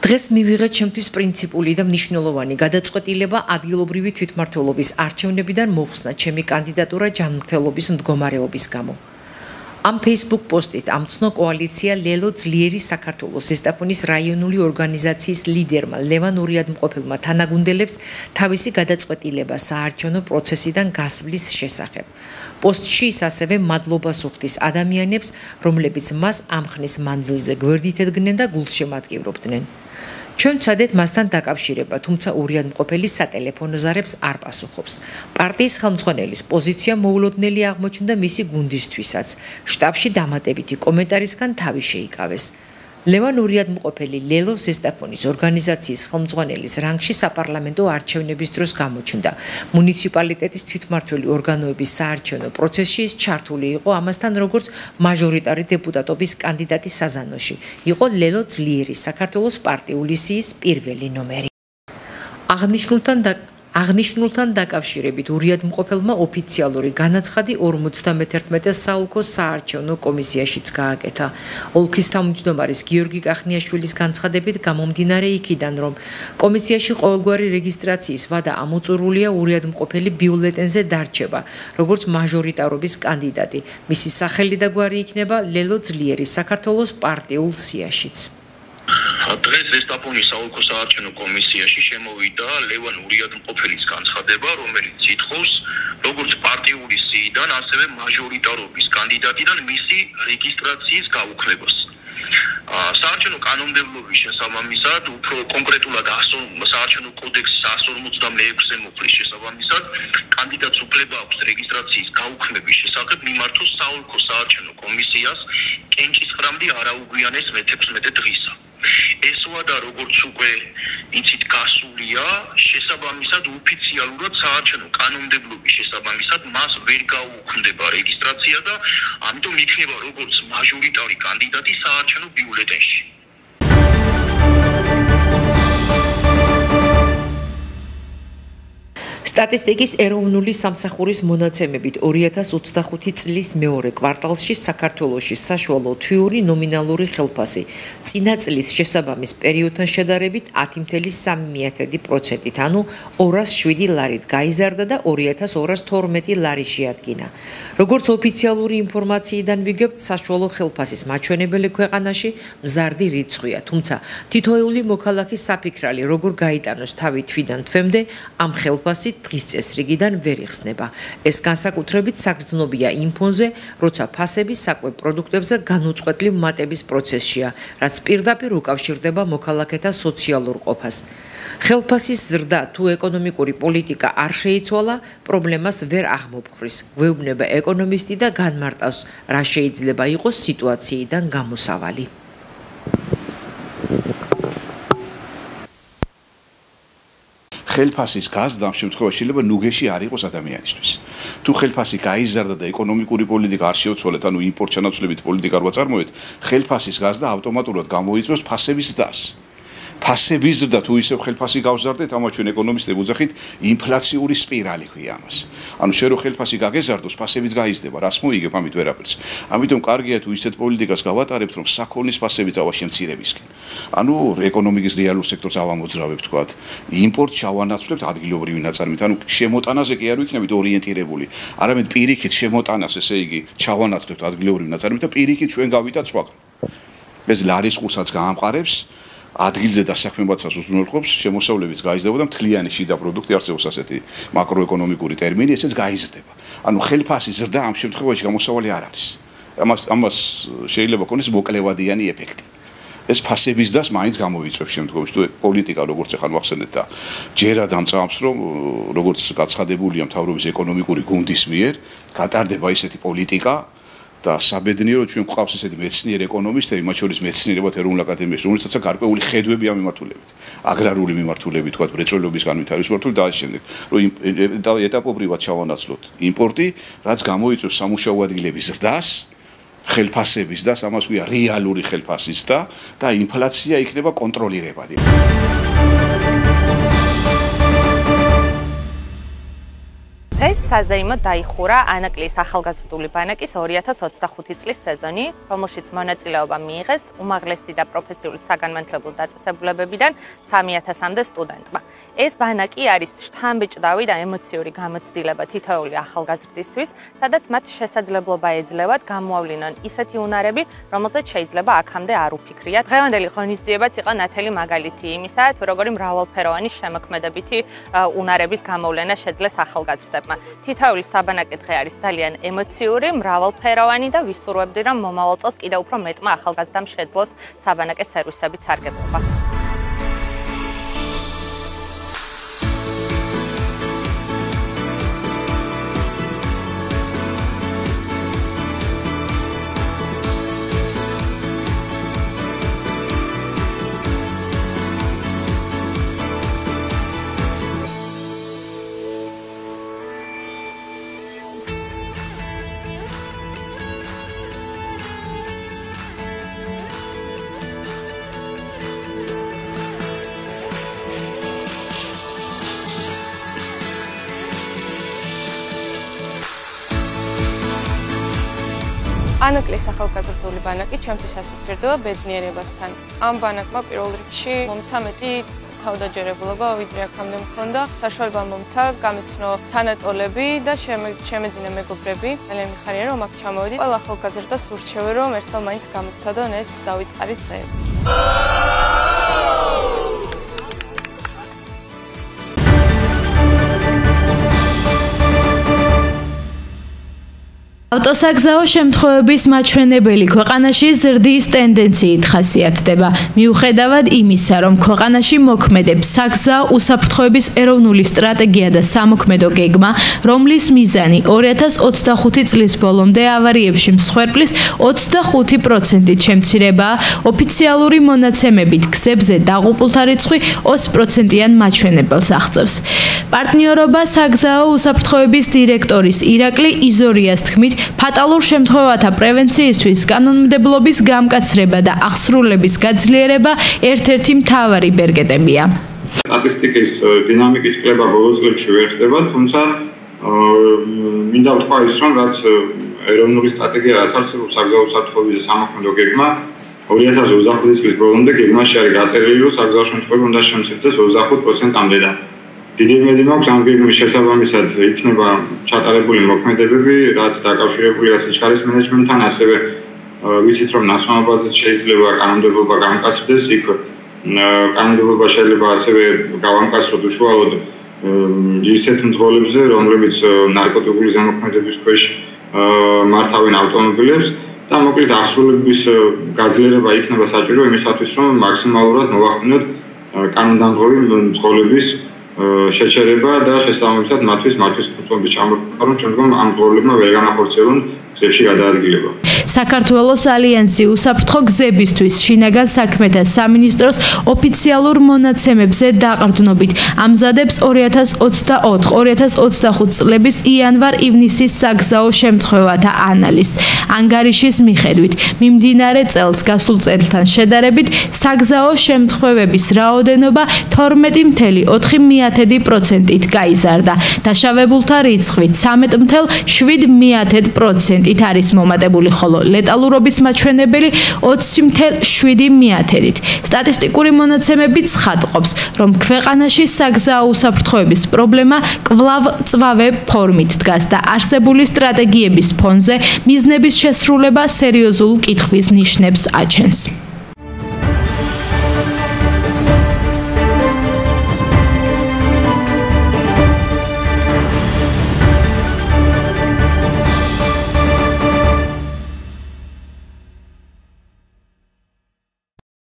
დღეს მივიღეთ ჩემთვის პრინციპული და მნიშვნელოვანი გადაწყვეტილება ადგილობრივი თვითმმართველობის არჩევნებიდან მოხსნა ჩემი კანდიდატურა ჯანმრთელობის მდგომარეობის გამო. Am Facebook პოსტით ამცნო კოალიცია ლელო ძლიერი საქართველოს ზესტაფონის რაიონული ორგანიზაციის ლიდერმა ლევან ურიადმყოფელმა თანაგუნდელებს თავისი გადაწყვეტილება საარჩევნო პროცესიდან გასვლის შესახებ. Პოსტში ის ასევე მადლობას უხდის ადამიანებს, რომლებიც მას ამ ხნის მანძილზე გვერდით ედგნენ და გულშემატკივრობდნენ. ჩვენ ვცადეთ მასთან დაკავშირება, თუმცა ურიადმყოფელი სატელეფონო ზარებს არ პასუხობს. პარტიის ხელმძღვანელის პოზიცია მოულოდნელი აღმოჩნდა მისი გუნდისთვისაც. შტაბში დამატებითი კომენტარისგან თავი შეიკავეს. ლევან ურიადმყოფელი ლელო ზესტაფონის ორგანიზაციის ხელმძღვანელის რანგში საპარლამენტო არჩევნების დროს გამოჩნდა. მუნიციპალიტეტის თვითმმართველი ორგანოების საარჩევნო პროცესში ის ჩართული იყო ამასთან როგორც მაჟორიტარი დეპუტატობის კანდიდატი საზანოში. იყო ლელო ძლიერი საქართველოს პარტიული სიის პირველი ნომერი. აღნიშნულთან დაკავშირებით ურიადმყოფელმა ოფიციალური განაცხადი 51 საოლქო საარჩევნო კომისიაშიც გააკეთა. ოლქის თავმჯდომარის გიორგი კახნიაშვილის განცხადებით გამომდინარე იქიდან, რომ კომისიაში ყოველგვარი რეგისტრაციის ვადა ამოწურულია ურიადმყოფელი ბიულეტენზე დარჩება, როგორც მაჟორიტარობის კანდიდატი. მისი სახელი და გვარი იქნება ლელო ძლიერი საქართველოს პარტიულ სიაშიც. დღეს ზესტაფონის საოლქო საარჩევნო კომისიაში შემოვიდა ლევან ურიადმყოფელის განცხადება, რომელიც ითხოვს როგორც პარტიული სიიდან, ასევე მაჟორიტარობის კანდიდატიდან მისი რეგისტრაციის გაუქმებას. საარჩევნო კანონმდებლობის შესაბამისად, უფრო კონკრეტულად საარჩევნო კოდექსის 156-ე მუხლის შესაბამისად, კანდიდატს უფლება აქვს რეგისტრაციის გაუქმების შესახებ მიმართოს საოლქო საარჩევნო კომისიას კენჭისყრამდე არაუგვიანეს მე-16 დღისა. ეს ვადა როგორც უკვე იცით გასულია, შესაბამისად ოფიციალურად საარჩევნო კანონმდებლობის შესაბამისად მას ვერ გაუქმდება რეგისტრაცია და ამიტომ იქნება როგორც მაჟორიტარი კანდიდატი საარჩევნო ბიულეტენში. სტატისტიკის ეროვნული სამსახურის მონაცემებით 2025 წლის მეორე კვარტალში საქართველოში საშუალო თვიური ნომინალური ხელფასი წინა წლის შესაბამის პერიოდთან შედარებით 10.3%-ით, ანუ 207 ლარით გაიზარდა და 2212 ლარი შეადგინა. როგორც ოფიციალური ინფორმაციიდან ვიგებთ, საშუალო ხელფასის მაჩვენებელი ქვეყანაში მზარდი რიცხვია, თუმცა თითოეული მოქალაქის საფიქრალი როგორ გაიტანოს თავი თვიდან თვემდე ამ ხელფასით დღის წესრიგიდან ვერ იხსნება. ეს განსაკუთრებით საგრძნობია იმ ფონზე, როცა ფასები საკვებ პროდუქტებზე განუწყვეტლივ მატების პროცესშია, რაც პირდაპირ უკავშირდება მოქალაქეთა სოციალურ ყოფას. ხელფასის ზრდა თუ ეკონომიკური პოლიტიკა არ შეიცვალა, პრობლემას ვერ აღმოფხრის. გვეუბნება ეკონომისტი და განმარტავს, რა შეიძლება იყოს სიტუაციიდან გამოსავალი. ხელფასის გაზრდა ამ შემთხვევაში შეიძლება ნუგეში არ იყოს ადამიანისთვის. თუ ხელფასი გაიზარდა და ეკონომიკური პოლიტიკა არ შეუცვალეთ, ანუ იმპორტ-ჩანაცვლებით პოლიტიკა არ ვაწარმოეთ, ხელფასის გაზრდა ავტომატურად გამოიწვევს ფასების ზრდას. ფასების ზრდა თუ ისევ ხელფასი გავზარდეთ, ამას ჩვენ ეკონომისტები ვუძახით ინფლაციური სპირალი ქვია ამას. ანუ შენ რო ხელფასი გაგეზარდოს, ფასებიც გაიზრდება, რას მოიგებ ამით ვერაფერს. ამიტომ კარგია თუ ისეთ პოლიტიკას გავატარებთ, რომ საქონლის ფასები წავა შემცირებისკენ. ანუ ეკონომიკის რეალურ სექტორს ავამოძრავებთ, თქვათ, იმპორტს ჩავანაცვლებთ ადგილობრივი ნაწარმით, ანუ შემოტანაზე კი არ ვიქნებით ორიენტირებული, არამედ პირიქით შემოტანას, ესე იგი, ჩავანაცვლებთ ადგილობრივი ნაწარმით და პირიქით ჩვენ გავიტანთ სხვაგან. ეს ლარის ყურსაც გაამყარებს, ადგილზე დასაქმებაცას უზრუნველყოფს, შემოსავლებიც გაიზრდება და მთლიანი შიდა პროდუქტი არსებობს ასეთი მაკროეკონომიკური ტერმინი, ესეც გაიზრდება. ანუ ხელფასის ზრდა ამ შემთხვევაში გამოსავალი არ არის. ამას შეიძლება ქონდეს მოკლევადიანი ეფექტი. ეს ფასების ზრდას მაინც გამოიწვევს შემდგომში, თუ პოლიტიკა როგორც ახლა ვახსენეთ და ჯერად ამწამს, რომ როგორც გაცხადებულია მთავრობის ეკონომიკური გუნდის მიერ, გატარდება ისეთი პოლიტიკა და საბედნიეროდ ჩვენ გვყავს ესეთი მეცნიერ ეკონომისტები, მათ შორის მეცნიერებად ეროვნულ აკადემიაში, რომელსაც აქვს გარკვეული ხედვები ამ მიმართულებით. აგრარული მიმართულებით, თქვათ, მრეწველობის განვითარების მიმართულებით და ასე შემდეგ. რომ ეტაპობრივად ჩავანაცვლოთ იმპორტი, რაც გამოიწვევს სამუშაო ადგილების ზრდას, ხელფასების ზრდას, ამას ვია რეალური ხელფასის ზრდა და ინფლაცია იქნება კონტროლირებადი. დღეს საზეიმოდ დაიხურა ანაკლის ახალგაზრდული ბანაკის 2025 წლის სეზონი, რომელშიც მონაწილეობა მიიღეს უმაღლესი და პროფესიული საგანმანათლებლო დაწესებულებებიდან 3000-მდე სტუდენტმა. ეს ბანაკი არის შთამბეჭდავი და ემოციური გამოცდილება თითოეული ახალგაზრდისთვის, სადაც მათ შესაძლებლობა ეძლევათ გამოავლინონ ისეთი უნარები, რომელზეც შეიძლება აქამდე არ უფიქრიათ. დღევანდელი ღონისძიებაც იყო ნათელი მაგალითი იმისა, თუ როგორი მრავალფეროვანი შემოქმედებითი უნარების გამოვლენა შეძლეს ახალგაზრდებმა. თითოეული საბანაკე დღე არის ძალიან ემოციური, მრავალფეროვანი და ვისურვებდი, რომ მომავალ წელს კიდევ უფრო მეტმა ახალგაზრდამ შეძლოს საბანაკე სერვისებით სარგებლობა. ანაკლის ახალგაზრდული ბანაკი ჩემთვის ასოცირდება ბედნიერებასთან. ამ ბანაკმა პირველ რიგში მომცა მეტი თავდაჯერებულობა, ვიდრე აქამდე მქონდა. საშუალება მომცა გამეცნო თანატოლები და შემეძინა მეგობრები. ძალიან მიხარია, რომ აქ ჩამოვედი. ყველა ახალგაზრდას ურჩევი, რომ ერთდღე მაინც გამოსცადონ ეს დავიწყარით დღეები. ავტოსაგზაო შემთხვევების მაჩვენებელი ქვეყანაში ზრდის ტენდენციით ხასიათდება. მიუხედავად იმისა, რომ ქვეყანაში მოქმედებს საგზაო უსაფრთხოების ეროვნული სტრატეგია და სამოქმედო გეგმა, რომლის მიზანი 2025 წლის ბოლომდე ავარიებში მსხვერპლის 25%-ით შემცირებაა, ოფიციალური მონაცემებით გზებზე დაღუპულთა რიცხვი 20%-იან მაჩვენებელს აღწევს. პარტნიორობა საგზაო უსაფრთხოების დირექტორის ირაკლი იზორიას თქმით, ფატალურ შემთხვევათა პრევენციისთვის კანონმდებლობის გამკაცრება და აღსრულების გაძლიერება ერთ-ერთი მთავარი ბერგეტებია. სტატისტიკის დინამიკის კვლევა ბოლო წლებში ვერ ხდება, თუმცა მინდა ვთქვა ის, რომ რაც ეროვნული სტრატეგია რაც არსებობს საგზაო უსაფრთხოების და სამოქმედო გეგმა 2025 წლის ბოლომდე გეგმაში არის გაწერილი, რომ საგზაო შემთხვევები უნდა შემცირდეს 25%-მდე და დიდი იმედი მაქვს ამ გეგმის შესაბამისად იქნება ჩატარებული მოქმედებები, რაც დაკავშირებულია სიჩქარის მენეჯმენტთან, ასევე ვიცით რომ ნაცნობაზეც შეიძლება კანონმდებლობა გამკაცრდეს, იქ კანონმდებლობა შეიძლება ასევე გავამკაცროთ უშუალოდ ისეთ მძღოლებზე, რომლებიც ნარკოტიკული ზემოქმედების ქვეშ მართავენ ავტომობილებს და მოკლედ აღსრულების გაძლიერება იქნება საჭირო იმისათვის, რომ მაქსიმალურად მოვახდინოთ კანონდამტვერი მძღოლების შეჩერება და შესაბამისად მათთვის ფუნქციონების ჩამოყალიბება, რომ შემდგომ ამ მძღოლებმა ვერ განახორციელონ გზებში გადაადგილება. საქართველოს ალიანსი უსაფრთხო გზებისთვის შინაგან საქმეთა სამინისტროს ოფიციალურ მონაცემებზე დაყრდნობით ამზადებს 2024-2025 წლების იანვარ-ივნისის საგზაო შემთხვევათა ანალიზს. ანგარიშის მიხედვით, მიმდინარე წელს გასულ წელთან შედარებით საგზაო შემთხვევების რაოდენობა 12.4%-ით გაიზარდა. დაშავებულთა რიცხვით 13.7%-ით არის მომატებული, ხოლო ლეტალურობის მაჩვენებელი 20.7%-ით. სტატისტიკური მონაცემები ცხადყოფს, რომ ქვეყანაში საგზაო უსაფრთხოების პრობლემა კვლავ მწვავე ფორმით დგას და არსებული სტრატეგიების ფონზე მიზნების შესრულება სერიოზულ კითხვის ნიშნებს აჩენს.